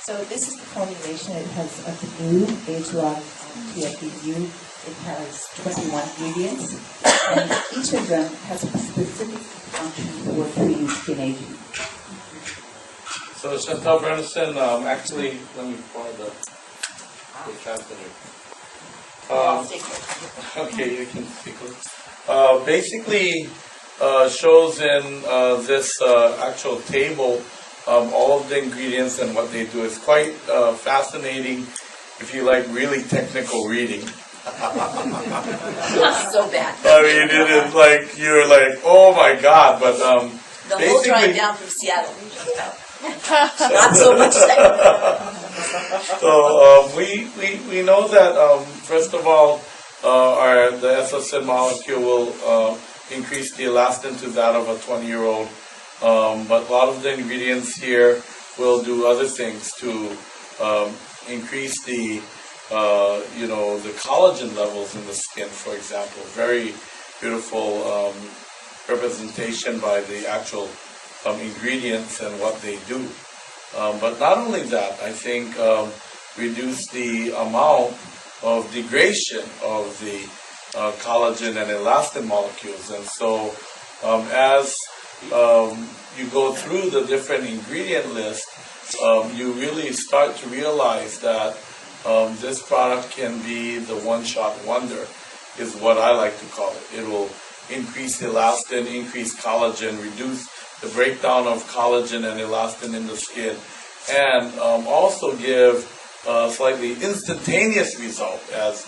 So this is the formulation. It has a new ageLOC TFEU. It has 21 ingredients, and each of them has a specific function for treating skin aging. So Chantal, Burnison, actually, let me borrow the transmitter. Okay, you can speak. Basically, shows in this actual table all of the ingredients and what they do. It's quite fascinating if you like really technical reading. So bad. I mean, it is like, you're like, oh my God, but the whole drive down from Seattle. Not so much So we know that first of all, the Ethocyn molecule will increase the elastin to that of a 20-year-old. But a lot of the ingredients here will do other things to increase the the collagen levels in the skin, for example. Very beautiful representation by the actual ingredients and what they do. But not only that, I think reduce the amount of degradation of the collagen and elastin molecules. And so as you go through the different ingredient list, you really start to realize that this product can be the one-shot wonder, is what I like to call it. It will increase elastin, increase collagen, reduce the breakdown of collagen and elastin in the skin, and also give a slightly instantaneous result as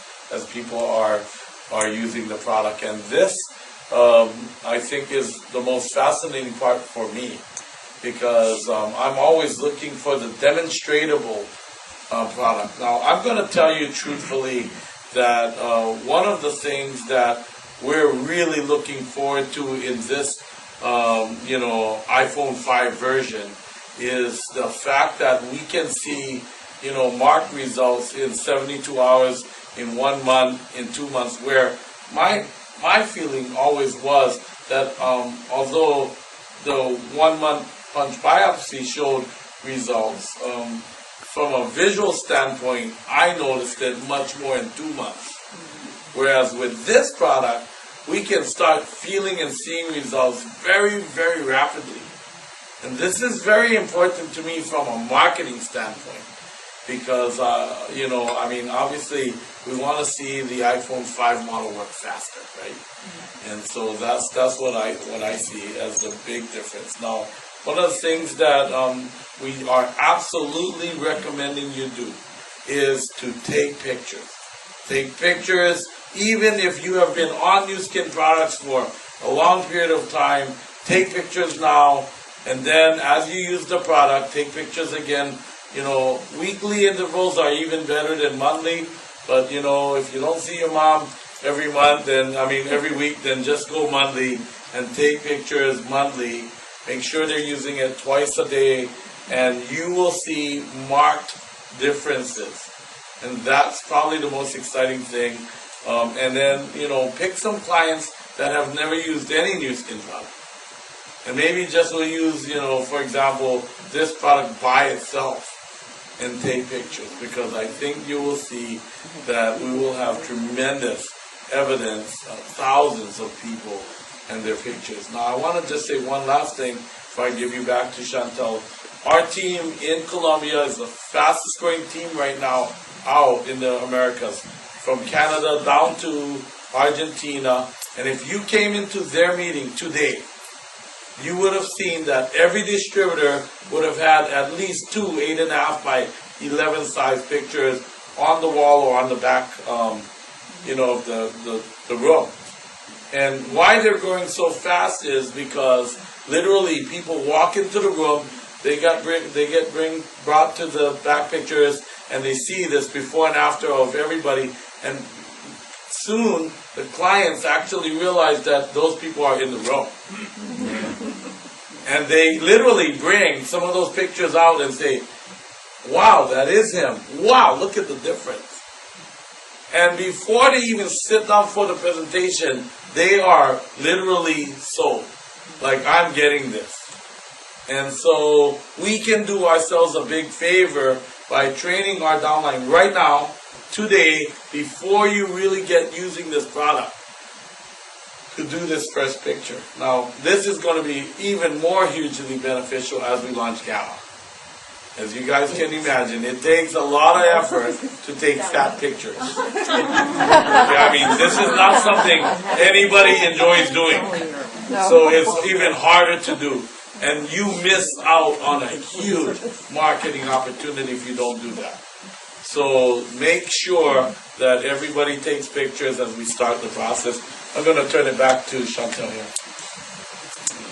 people are using the product. And this, I think, is the most fascinating part for me, because I'm always looking for the demonstratable product. Now, I'm going to tell you truthfully that one of the things that we're really looking forward to in this iPhone 5 version is the fact that we can see marked results in 72 hours, in 1 month, in 2 months, where my feeling always was that although the 1 month punch biopsy showed results, from a visual standpoint, I noticed it much more in 2 months. Whereas with this product, we can start feeling and seeing results very, very rapidly. And this is very important to me from a marketing standpoint, because, obviously we want to see the iPhone 5 model work faster, right? And so that's what I see as the big difference. Now, one of the things that we are absolutely recommending you do is to take pictures. Take pictures, even if you have been on new skin products for a long period of time. Take pictures now, and then as you use the product, take pictures again. Weekly intervals are even better than monthly. But if you don't see your mom every month, every week, then just go monthly and take pictures monthly. Make sure they're using it twice a day, and you will see marked differences. And that's probably the most exciting thing. And then, pick some clients that have never used any new skin product. And maybe just will use, for example, this product by itself and take pictures, because I think you will see that we will have tremendous evidence of thousands of people and their pictures. Now, I want to just say one last thing before I give you back to Chantal. Our team in Colombia is the fastest growing team right now out in the Americas, from Canada down to Argentina. And if you came into their meeting today, you would have seen that every distributor would have had at least 2 8.5 by 11 size pictures on the wall or on the back, of the room. And why they're growing so fast is because literally people walk into the room, they get brought to the back pictures, and they see this before and after of everybody, and soon the clients actually realize that those people are in the room. And they literally bring some of those pictures out and say, wow, that is him. Wow, look at the difference. And before they even sit down for the presentation, they are literally sold. Like, I'm getting this. And so we can do ourselves a big favor by training our downline right now, today, before you really get using this product, to do this first picture. Now, this is going to be even more hugely beneficial as we launch Gamma. As you guys can imagine, it takes a lot of effort to take fat pictures. I mean, this is not something anybody enjoys doing. So it's even harder to do. And you miss out on a huge marketing opportunity if you don't do that. So make sure that everybody takes pictures as we start the process. I'm going to turn it back to Chantal here.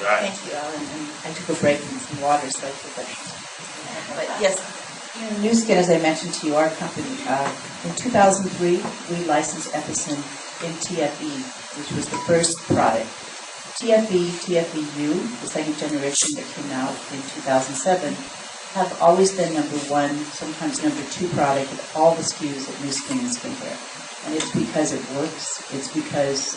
Right. Thank you, Alan. And I took a break and some water, so I feel better. But yes, New Skin, as I mentioned to you, our company, in 2003, we licensed Ethocyn in TFE, which was the first product. TFEU, the second generation that came out in 2007, have always been number one, sometimes number two product of all the SKUs at New Skin and Skincare. And it's because it works. It's because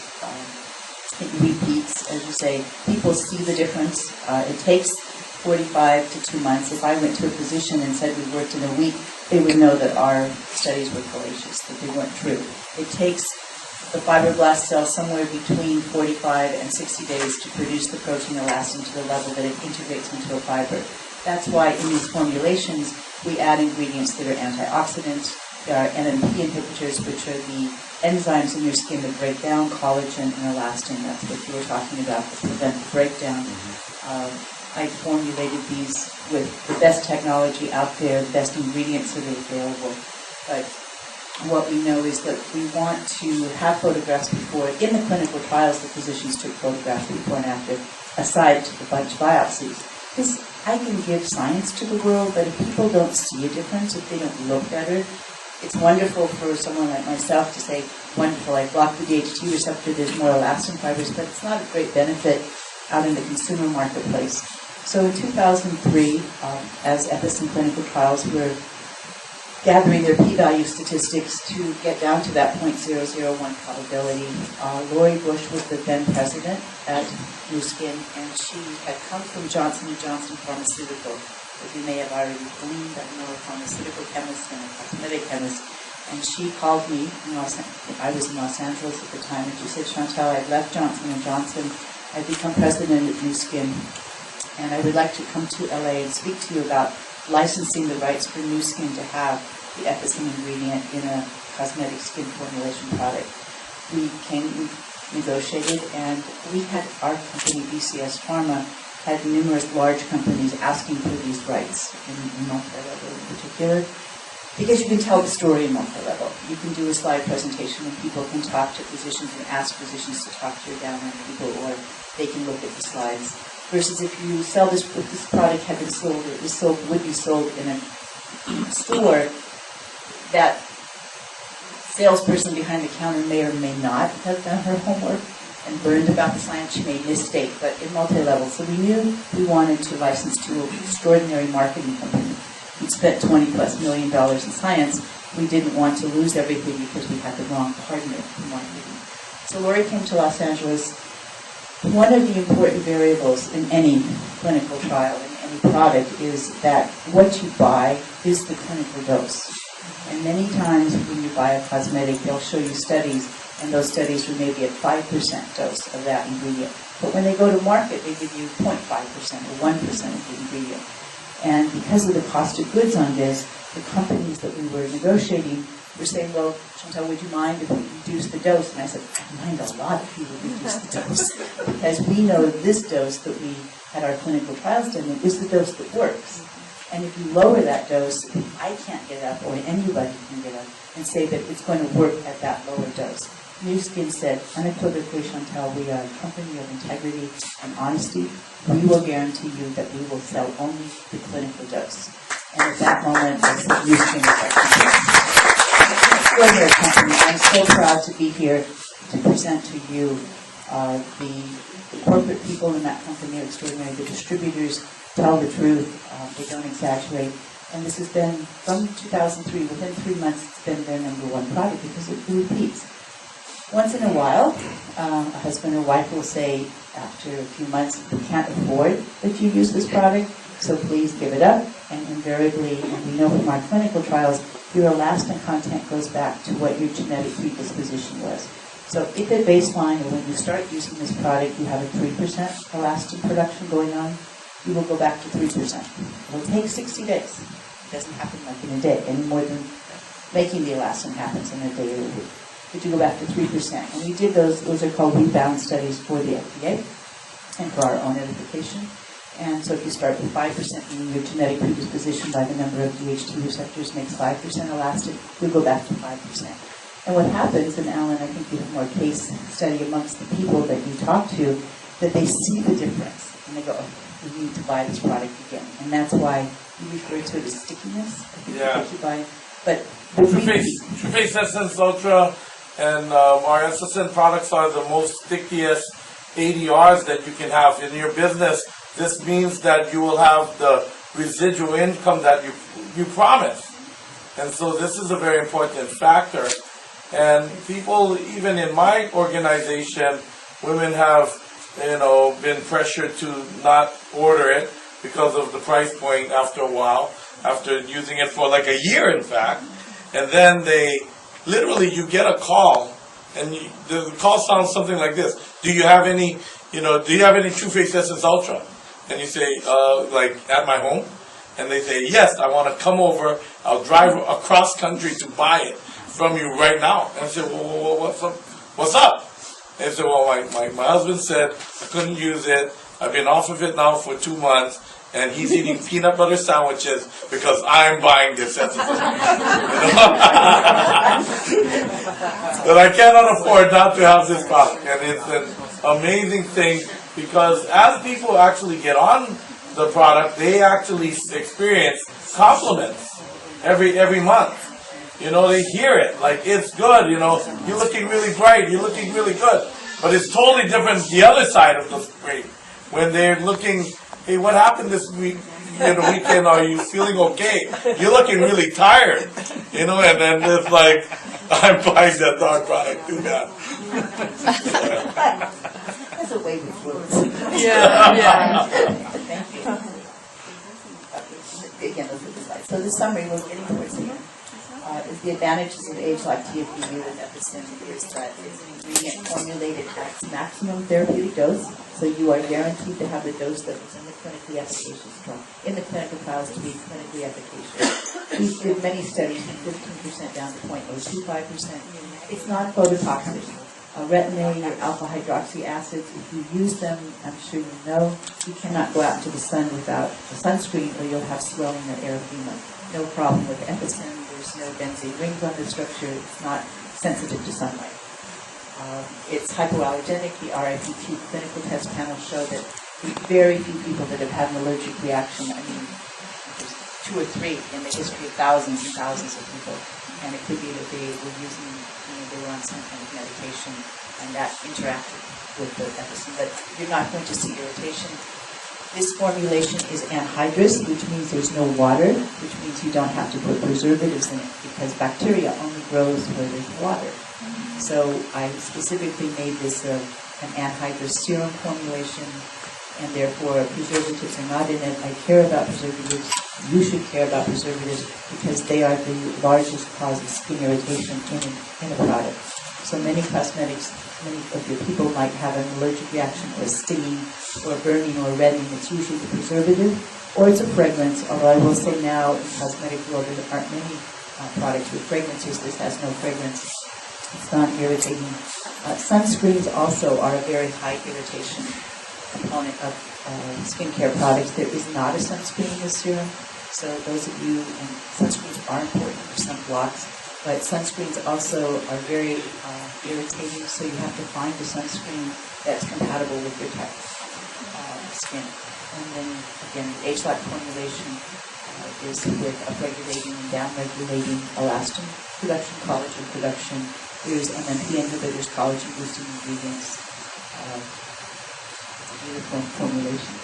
it repeats, as you say. People see the difference. It takes 45 to 2 months. If I went to a physician and said we worked in a week, they would know that our studies were fallacious, that they weren't true. It takes the fibroblast cell somewhere between 45 and 60 days to produce the protein elastin to the level that it integrates into a fiber. That's why in these formulations we add ingredients that are antioxidants. There are NMP inhibitors, which are the enzymes in your skin that break down collagen and elastin. That's what you were talking about, to prevent the breakdown. I formulated these with the best technology out there, the best ingredients that are available. But what we know is that we want to have photographs before. In the clinical trials, the physicians took photographs before and after, aside to the bunch biopsies. Because I can give science to the world, but if people don't see a difference, if they don't look better, it's wonderful for someone like myself to say, wonderful, I block the DHT receptor, there's more elastin fibers, but it's not a great benefit out in the consumer marketplace. So in 2003, as Ethocyn clinical trials were gathering their p-value statistics to get down to that 0.001 probability, Lori Bush was the then president at New Skin, and she had come from Johnson & Johnson Pharmaceutical, that you may have already gleaned. I know a pharmaceutical chemist and a cosmetic chemist. And she called me, I was in Los Angeles at the time, and she said, Chantal, I've left Johnson & Johnson. I've become president of New Skin, and I would like to come to LA and speak to you about licensing the rights for New Skin to have the Ethocyn ingredient in a cosmetic skin formulation product. We negotiated, and we had our company, BCS Pharma, had numerous large companies asking for these rights, in multi-level in particular, because you can tell the story in multi-level. You can do a slide presentation and people can talk to physicians and ask physicians to talk to your downline people, or they can look at the slides. Versus if you sell this, if this product had been sold, or would be sold in a store, that salesperson behind the counter may or may not have done her homework and learned about the science. She may mistake, but in multi-level. So we knew we wanted to license to an extraordinary marketing company. We'd spent $20+ million in science. We didn't want to lose everything because we had the wrong partner in marketing. So Lori came to Los Angeles. One of the important variables in any clinical trial, in any product, is that what you buy is the clinical dose. And many times when you buy a cosmetic, they'll show you studies, and those studies are maybe at 5% dose of that ingredient. But when they go to market, they give you 0.5% or 1% of the ingredient. And because of the cost of goods on this, the companies that we were negotiating were saying, well, Chantal, would you mind if we reduce the dose? And I said, I mind a lot if you would reduce the dose. Because we know this dose that we had our clinical trials done is the dose that works. And if you lower that dose, I can't get up, or anybody can get up, and say that it's going to work at that lower dose. New Skin said, unequivocally, Chantal, we are a company of integrity and honesty. We will guarantee you that we will sell only the clinical dose. And at that moment, I said, New Skin is our company. I'm so proud to be here to present to you the corporate people in that company are extraordinary. The distributors tell the truth. They don't exaggerate. And this has been from 2003. Within 3 months, it's been their #1 product because it repeats. Once in a while, a husband or wife will say, after a few months, we can't afford that you use this product, so please give it up. And invariably, and we know from our clinical trials, your elastin content goes back to what your genetic predisposition was. So if at baseline, or when you start using this product, you have a 3% elastin production going on, you will go back to 3%. It'll take 60 days. It doesn't happen like in a day, any more than making the elastin happens in a day or a week. But you go back to 3%. And we did those are called rebound studies for the FDA and for our own edification. And so if you start with 5%, meaning your genetic predisposition by the number of DHT receptors makes 5% elastin, you go back to 5%. And what happens, and Alan, I think you have more case study amongst the people that you talk to, that they see the difference. And they go, oh, we need to buy this product again. And that's why you refer to it as stickiness. I think that you buy. But TrueFace Essence Ultra and our Ethocyn products are the most stickiest ADRs that you can have in your business. This means that you will have the residual income that you promised. And so this is a very important factor. And people, even in my organization, women have, been pressured to not order it because of the price point after a while, after using it for like a year, in fact. And then you get a call, and the call sounds something like this. Do you have any TrueFace Essence Ultra? And you say, like, at my home? And they say, yes, I want to come over. I'll drive across country to buy it from you right now. And I said, well, what's up? And they said, well, my husband said I couldn't use it. I've been off of it now for 2 months, and he's eating peanut butter sandwiches because I'm buying this. But I cannot afford not to have this product. And it's an amazing thing because as people actually get on the product, they actually experience compliments every month. They hear it, like, it's good, you're looking really bright, you're looking really good. But it's totally different the other side of the screen. When they're looking, hey, what happened this weekend? Are you feeling okay? You're looking really tired, and then it's like, I'm buying that dog product, too bad. That's a way with words. Yeah. Thank you. Again, look at the slide. So the summary, we're getting towards the end. Is the advantages of ageLOC TFEU with Ethocyn is that it's an ingredient formulated at maximum therapeutic dose, so you are guaranteed to have the dose that was in the clinically efficacious trial, in the clinical trials to be clinically efficacious. We did many studies from 15% down to 0.025%. It's not phototoxic. Retin-A or alpha hydroxy acids, if you use them, I'm sure you know, you cannot go out into the sun without a sunscreen or you'll have swelling or erythema. No problem with Ethocyn. There's no benzene rings on the structure. It's not sensitive to sunlight. It's hypoallergenic. The RIPT clinical test panels show that very few people that have had an allergic reaction, there's 2 or 3 in the history of thousands and thousands of people. And it could be that they were using, they were on some kind of medication and that interacted with the Ethocyn. But you're not going to see irritation. This formulation is anhydrous, which means there's no water, which means you don't have to put preservatives in it because bacteria only grows where there's water. So I specifically made this an anhydrous serum formulation, and therefore preservatives are not in it. I care about preservatives. You should care about preservatives because they are the largest cause of skin irritation in a product. So many cosmetics, many of your people might have an allergic reaction or stinging or burning or reddening. It's usually the preservative or it's a fragrance, although I will say now in the cosmetic world there aren't many products with fragrances. This has no fragrance. It's non-irritating. Sunscreens also are a very high irritation component of skincare products. There is not a sunscreen in this serum, so those of you, and sunscreens are important for sunblocks, but sunscreens also are very irritating, so you have to find a sunscreen that's compatible with your type of skin. And then, again, the ageLOC formulation is with upregulating and downregulating elastin production, collagen production. There's MMP inhibitors, collagen boosting ingredients. It's a beautiful formulation.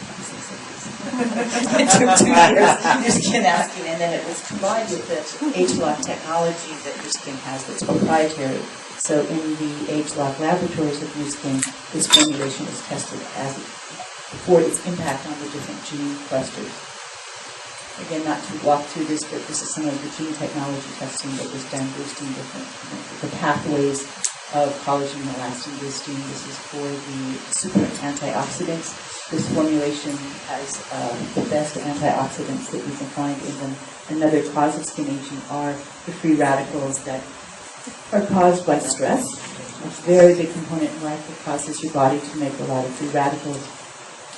It took 2 years, your skin asking, and then it was combined with the ageLOC technology that your skin has that's proprietary. So in the ageLOC laboratories of your skin, this formulation was tested for its impact on the different gene clusters. Again, not to walk through this, but this is some of the gene technology testing that was done boosting the pathways of collagen and elastin boosting. This is for the super antioxidants. This formulation has the best antioxidants that you can find in them. Another cause of skin aging are the free radicals that are caused by stress. A very big component in life that causes your body to make a lot of free radicals.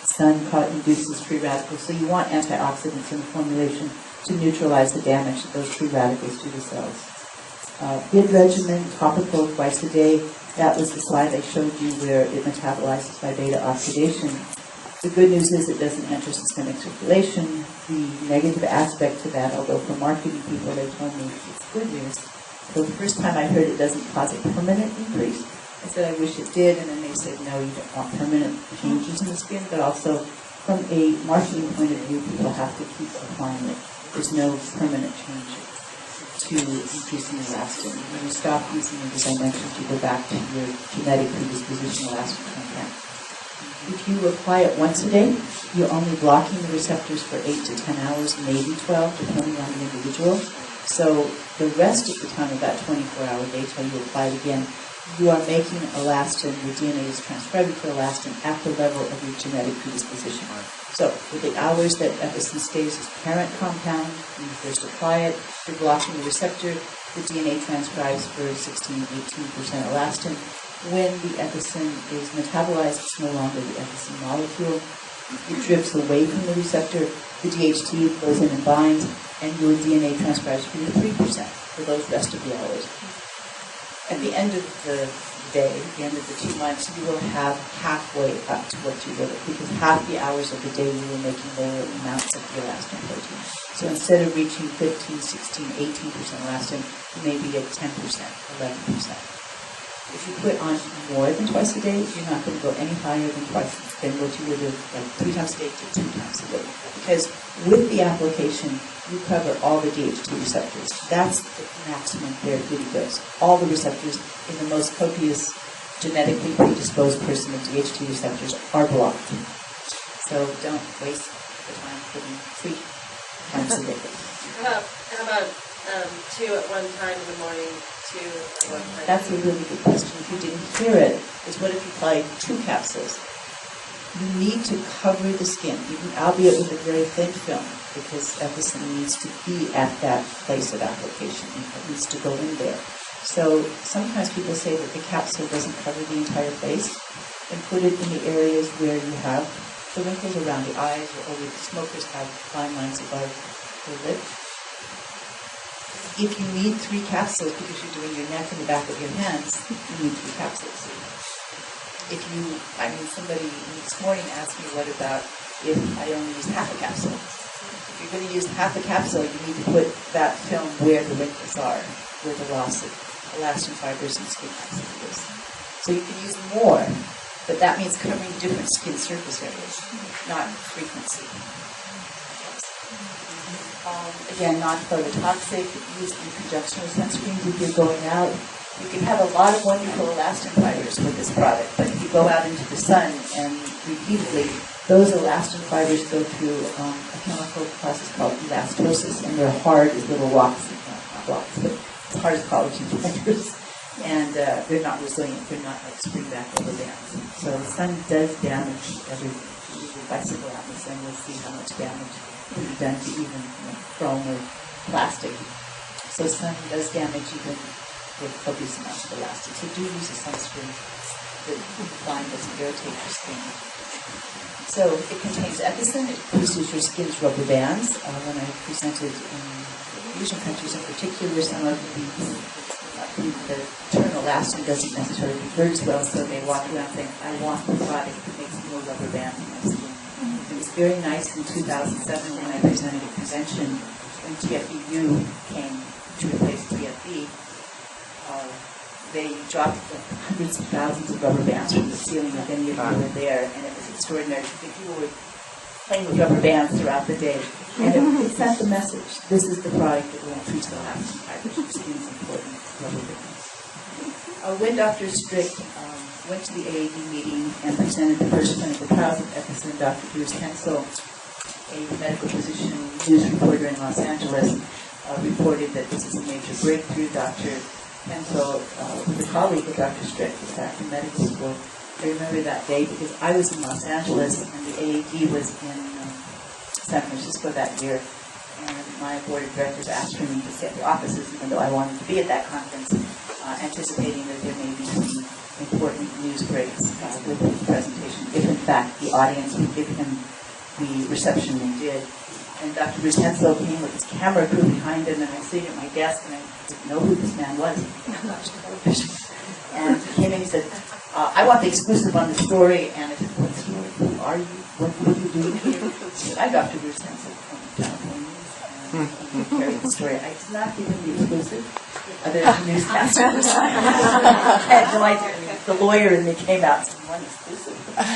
Sun induces free radicals, so you want antioxidants in the formulation to neutralize the damage that those free radicals do to cells. Bid regimen, topical twice a day. That was the slide I showed you where it metabolizes by beta oxidation. The good news is it doesn't enter systemic circulation. The negative aspect to that, although for marketing people they told me it's good news. So the first time I heard it doesn't cause a permanent increase, I said I wish it did, and then they said no, you don't want permanent changes in the skin, but also from a marketing point of view, people have to keep applying it. There's no permanent change to increasing elastin. When you stop using it, as I mentioned, you go back to your genetic predisposition elastin content. If you apply it once a day, you're only blocking the receptors for 8 to 10 hours, maybe 12, depending on the individual. So the rest of the time of that 24-hour day till you apply it again, you are making elastin, your DNA is transcribing for elastin at the level of your genetic predisposition. So for the hours that Ethocyn stays as parent compound, when you first apply it, you're blocking the receptor, the DNA transcribes for 16-18% elastin. When the Ethocyn is metabolized, it's no longer the Ethocyn molecule. It drifts away from the receptor, the DHT goes in and binds, and your DNA transcribes for your 3% for those rest of the hours. At the end of the day, at the end of the 2 months, you will have halfway up to what you would have, because half the hours of the day you were making lower amounts of the elastin protein. So instead of reaching 15, 16, 18% elastin, you may be at 10%, 11%. If you put on more than twice a day, you're not going to go any higher than what you would have, like 3 times a day to 2 times a day. Because with the application, you cover all the DHT receptors. That's the maximum therapeutic dose. All the receptors in the most copious, genetically predisposed person of DHT receptors are blocked. So don't waste the time putting 3 times a day. How about 2 at one time in the morning, 2 at one time? That's a really good question. If you didn't hear it, is what if you applied 2 capsules? You need to cover the skin, even albeit with a very thin film, because Ethocyn needs to be at that place of application. It needs to go in there. So sometimes people say that the capsule doesn't cover the entire face, and put it in the areas where you have the wrinkles around the eyes, or where the smokers have fine lines above their lip. If you need 3 capsules because you're doing your neck and the back of your hands, you need 3 capsules. Somebody this morning asked me, what about if I only use half a capsule? If you're going to use half a capsule, you need to put that film where the wrinkles are, where the loss of elastin fibers and skin acid is. So you can use more, but that means covering different skin surface areas, not frequency. Again, not phototoxic, used in conjunction with sunscreens if you're going out. You can have a lot of wonderful elastin fibers with this product, but if you go out into the sun and repeatedly, those elastin fibers go through a chemical process called elastosis, and they're hard as little rocks, not blocks, but as hard as collagen fibers, and they're not resilient. They're not like spring-back rubber bands. So the sun does damage everything. If you bicycle out in the sun, you'll see how much damage can be done to even chrome or plastic. So sun does damage even with copious amounts of elastin. So do use a sunscreen that fine doesn't irritate your skin. So it contains Ethocyn. It produces your skin's rubber bands. When I presented in Asian countries in particular, some of the term elastin doesn't necessarily convert well, so they walk around saying, I want the product that makes more rubber bands in my skin. It was very nice in 2007 when I presented a convention when TFEU came to replace TFE. they dropped hundreds of thousands of rubber bands from the ceiling if any of you were there, and it was extraordinary. People were playing with rubber bands throughout the day. And it sent the message, this is the product that will increase the lasting fibers. Your skin's important, rubber bands. When Dr. Strick went to the AAD meeting and presented the first clinical trials of Ethocyn, Dr. Bruce Hensel, a medical physician news reporter in Los Angeles, reported that this is a major breakthrough. Dr. Hensel was a colleague of Dr. Strick, in fact, in medical school. I remember that day because I was in Los Angeles and the AAD was in San Francisco that year. And my board of directors asked for me to stay at the offices, even though I wanted to be at that conference, anticipating that there may be some important news breaks with his presentation, if in fact the audience would give him the reception they did. And Dr. Bruce Hensel came with his camera crew behind him, and I was sitting at my desk, and I didn't know who this man was. And he came in and he said, I want the exclusive on the story. And I said, what story? Who are you? What are you doing here? He said, I'm Dr. Bruce Hensel from Chantal. And he carried the story. I did not give him the exclusive. Other newscasters. And so the lawyer in me came out and said, one exclusive. Can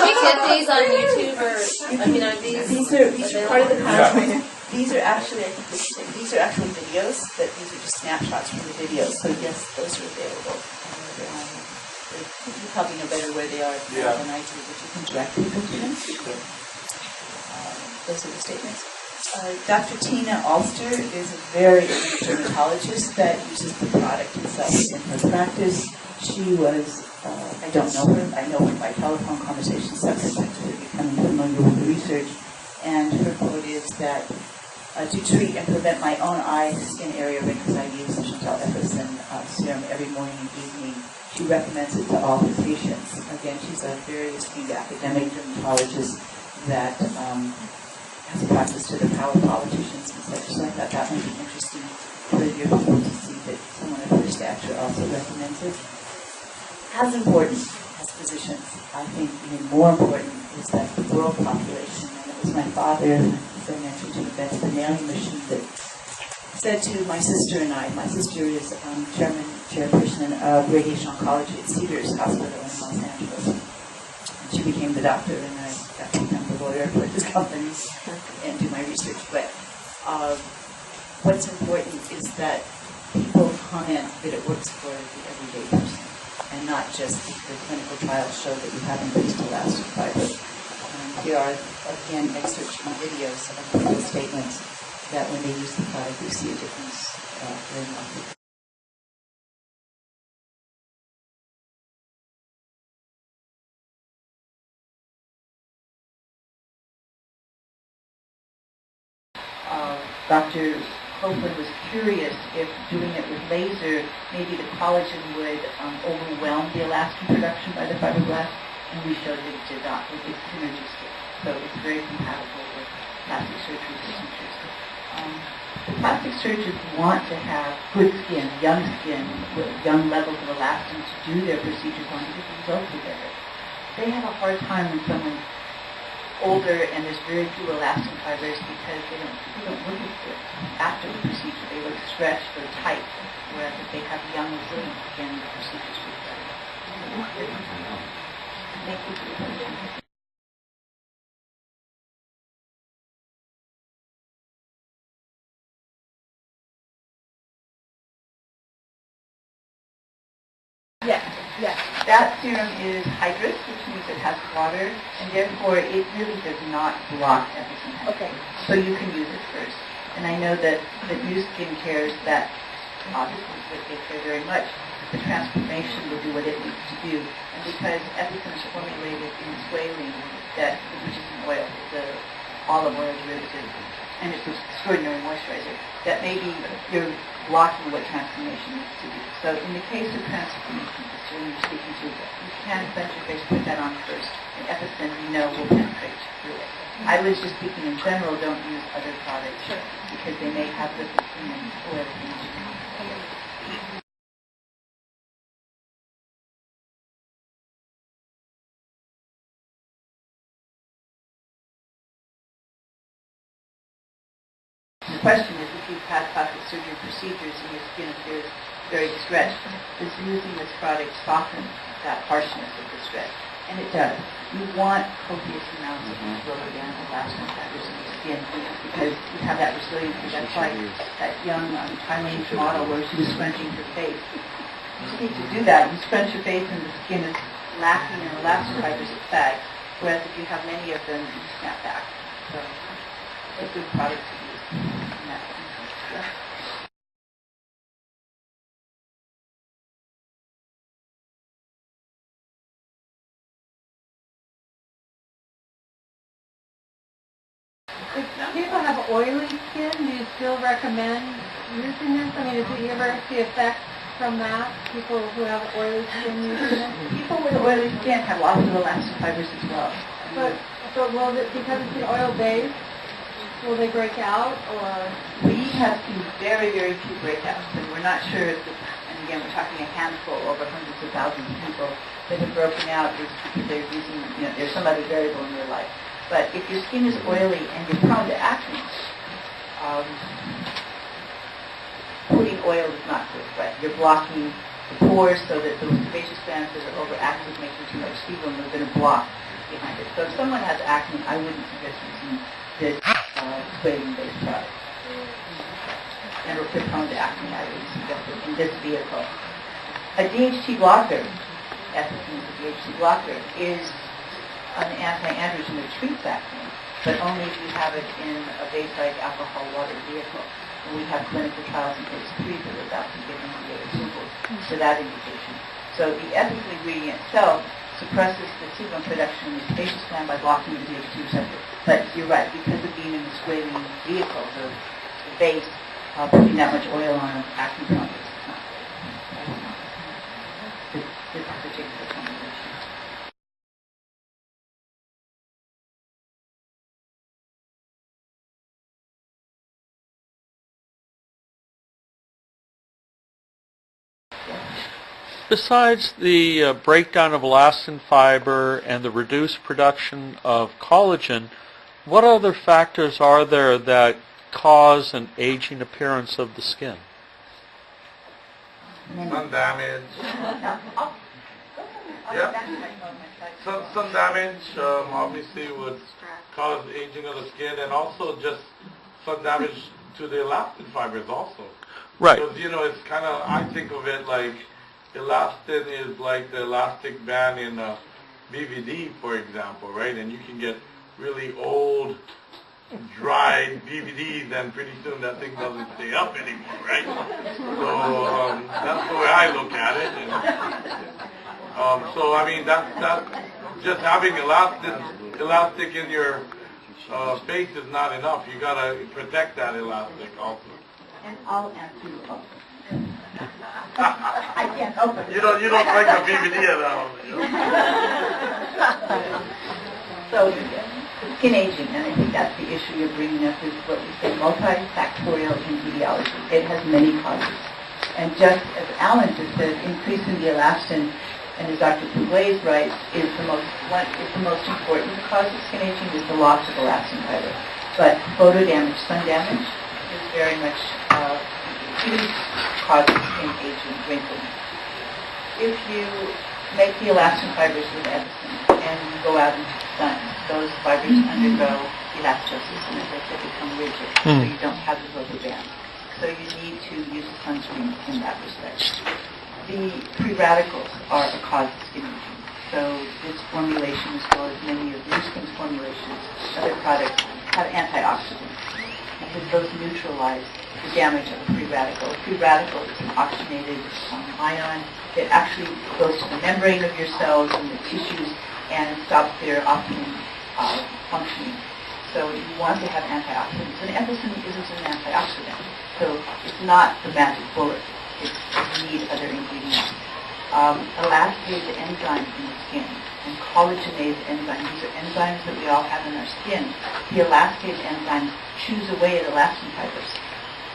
we get these on YouTube or, I mean, are these? These are part of the PowerPoint. These are actually, these are actually videos, but these are just snapshots from the videos. So yes, those are available. You probably know better where they are than I do, but you can direct people to them. Those are the statements. Dr. Tina Alster is a very good dermatologist that uses the product itself in her practice. She was, I don't know her, I know her by telephone conversation subsequent to her becoming familiar with the research. And her quote is that to treat and prevent my own eye skin area wrinkles, I use the Chantal Ethocyn serum every morning and evening. She recommends it to all her patients. Again, she's a very esteemed academic dermatologist that has a practice to the power politicians and such. So I thought that might be interesting for your people to see that someone of her stature also recommends it. As important as physicians, I think even more important is that the world population, and it was my father, as I mentioned, who invented the nailing machine that said to my sister and I, my sister is chairperson of radiation oncology at Cedars Hospital in Los Angeles. And she became the doctor, and I got to become the lawyer for his company and do my research. But what's important is that people comment that it works for the everyday person, and not just the clinical trials show that you have increased elastic fiber. Here are, again, excerpts from videos of people's statements that when they use the product, you see a difference very much. Dr. Copeland was curious if doing it with laser, maybe the collagen would overwhelm the elastin production by the fibroblasts, and we showed that it did not. It is synergistic, so it's very compatible with plastic surgery procedures. The plastic surgeons want to have good skin, with young levels of elastin to do their procedures on because the results are better. They have a hard time when someone's older and there's very few elastin fibers because they don't look as good after the procedure. They look stretched or tight, whereas if they have young resilient skin, the procedures look better. Thank you for your attention. Yes. That serum is hydrous, which means it has water, and therefore it really does not block Ethocyn. Okay. So you can use it first. And I know that new skincare is that obviously that they care very much. The transformation will do what it needs to do. And because Ethocyn is formulated in squalene, which is an oil, it's an olive oil derivative, and it's an extraordinary moisturizer, that maybe you're blocking what transformation needs to do. So in the case of transformation, when you're speaking to, you can cleanse your face, put that on first. And Ethocyn, we know, will penetrate through it. I was just speaking in general, don't use other products because they may have lipids in them or the question is, you've had plastic surgery procedures and your skin appears very stretched, is using this product softens that harshness of the stretch. And it does. You want copious amounts of these rubber band elastin fibers in your skin because you have that resiliency. That's why that young Chinese model where she was scrunching her face. You just need to do that. You scrunch your face and the skin is lacking in elastin fibers, it sags. Whereas if you have many of them, you snap back. So it's a good product to use in that sense. Yeah. If people have oily skin, do you still recommend using this? I mean, do you ever see effects from that? People who have oily skin using it? People with oily skin have lots of elastin fibers as well. But will it, because it's an oil base, will they break out or? We have seen very, very few breakouts, and we're not sure if it's, and again, we're talking a handful over hundreds of thousands of people that have broken out is because they're using, there's some other variable in their life. But if your skin is oily and you're prone to acne, putting oil is not good, right? You're blocking the pores so that those sebaceous glands that are overactive making too much sebum are going to block behind it. So if someone has acne, I wouldn't suggest using this squalene-based product. And if they're prone to acne, I would suggest it in this vehicle. A DHT blocker, Ethocyn is a DHT blocker, is an anti-androgen that treats acne, but only if you have it in a base-like alcohol water vehicle. And we have clinical trials in phase 3 that are about to get FDA approval for that indication. So the Ethocyn ingredient itself suppresses the sebum production in the sebaceous gland by blocking the DHT receptor. But you're right, because of being in the squalene vehicle, the base, putting that much oil on an acne prone is not good. This particular combination. Besides the breakdown of elastin fiber and the reduced production of collagen, what other factors are there that cause an aging appearance of the skin? Sun damage. Yeah. Sun damage obviously would cause aging of the skin, and also just sun damage to the elastin fibers also. Right. Because, it's kind of, I think of it like elastin is like the elastic band in a DVD, for example, right? And you can get really old, dry DVDs, and pretty soon that thing doesn't stay up anymore, right? So that's the way I look at it. And, so I mean, that's just having elastic in your face is not enough. You gotta protect that elastic also. And I'll answer you also. I can't help it. You don't like a DVD at all. So, skin aging, and I think that's the issue you're bringing up, is what we say multifactorial in etiology. It has many causes. And just as Alan just said, increasing the elastin, and as Dr. Puglais writes, is the most important cause of skin aging is the loss of elastin fiber. But photo damage, sun damage, is very much huge cause of skin aging, wrinkling. If you make the elastin fibers with Ethocyn and you go out into the sun, those fibers undergo elastosis and as I said, become rigid, so you don't have the rubber band. So you need to use a sunscreen in that respect. The free radicals are a cause of skin aging. So this formulation, as well as many of Burnисon's formulations, other products, have antioxidants because those neutralize the damage of a free radical. A free radical is an oxygenated ion that actually goes to the membrane of your cells and the tissues and stops their optimum functioning. So you want to have antioxidants. And Ethocyn isn't an antioxidant. So it's not the magic bullet. You need other ingredients. Elastase enzymes in the skin and collagenase enzymes. These are enzymes that we all have in our skin. The elastase enzymes chews away at elastin fibers.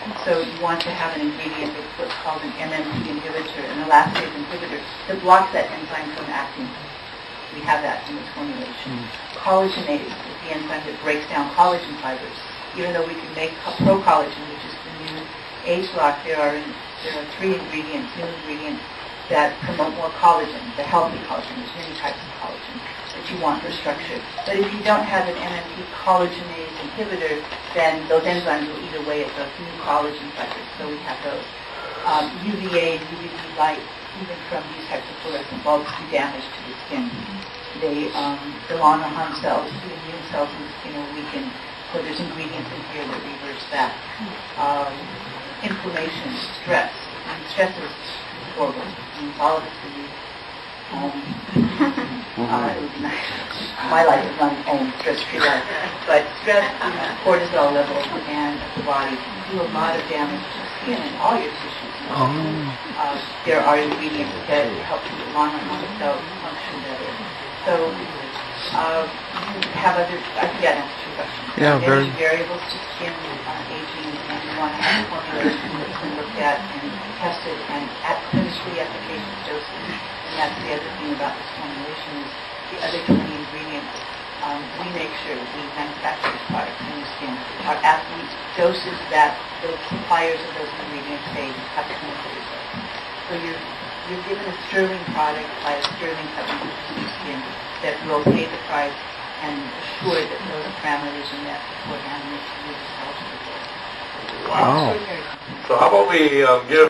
And so you want to have an ingredient that's what's called an MMP inhibitor, an elastase inhibitor, that blocks that enzyme from acting. We have that in this formulation. Collagenase is the enzyme that breaks down collagen fibers. Even though we can make procollagen, which is the ageLOC, there are 3 ingredients, new ingredients, that promote more collagen, the healthy collagen. There's many types of collagen that you want for structure. But if you don't have an MMP collagenase inhibitor, then those enzymes will eat away at those new collagen fibers. So we have those. UVA and UVB light, even from these types of fluorescent bulbs, do damage to the skin. They belong on harm cells, the immune cells in the skin are weakened. So there's ingredients in here that reverse that. Inflammation, stress. And stress is horrible. All of us can be home. It would be nice. My life is not home, stress-free life. But stress, cortisol levels, and the body do a lot of damage to the skin and all your tissues. There are ingredients that help you along on the cell function better. So, have other, I forget to answer your question. Yeah, There's variables to skin aging, and you want to have a formulation that's been looked at and tested and at clinically efficacious doses. And that's the other thing about this formulation is the other 20 ingredients. We make sure we manufacture these products in your skin are at the doses that the suppliers of those ingredients say have clinical results. So you're given a sterling product by a sterling company to your skin that will pay the price and assure that those parameters are met before handling it to you. Wow. So how about we give